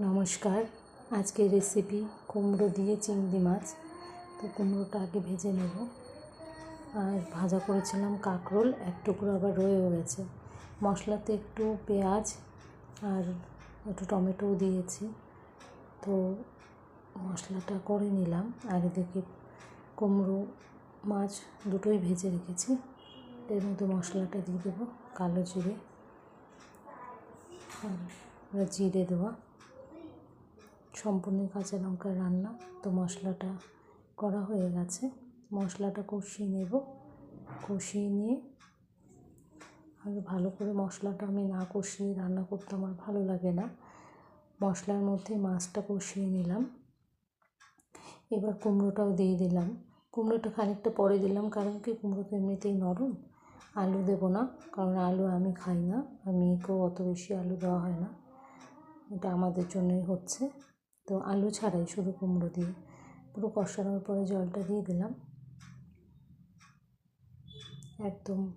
নমস্কার। আজকের রেসিপি কুমড়ো দিয়ে চিংড়ি মাছ। তো কুমড়োটা আগে ভেজে নেব। আর ভাজা করেছিলাম কাঁকরোল, এক টুকরো আবার রয়েও গেছে। মশলাতে একটু পেঁয়াজ আর একটু টমেটোও দিয়েছি। তো মশলাটা করে নিলাম। আর এদিকে কুমড়ো মাছ দুটোই ভেজে রেখেছি। এর মধ্যে মশলাটা দিয়ে দেবো, কালো জিরে আর জিরে দেওয়া, সম্পূর্ণ কাঁচা লঙ্কার রান্না। তো মশলাটা করা হয়ে গেছে। মশলাটা কষিয়ে নেব। কষিয়ে নিয়ে আর ভালো করে, মশলাটা আমি না কষিয়ে রান্না করতে আমার ভালো লাগে না। মশলার মধ্যে মাছটা কষিয়ে নিলাম। এবার কুমড়োটাও দিয়ে দিলাম। কুমড়োটা খানিকটা পরে দিলাম, কারণ কি কুমড়ো তো এমনিতেই নরম। আলু দেবো না, কারণ আলু আমি খাই না, আর মেয়েকেও অত বেশি আলু দেওয়া হয় না। এটা আমাদের জন্যই হচ্ছে। তো আলু ছাড়াই শুধু কুমড়ো দিয়ে পুরো কষানোর পরে জলটা দিয়ে দিলাম। একদম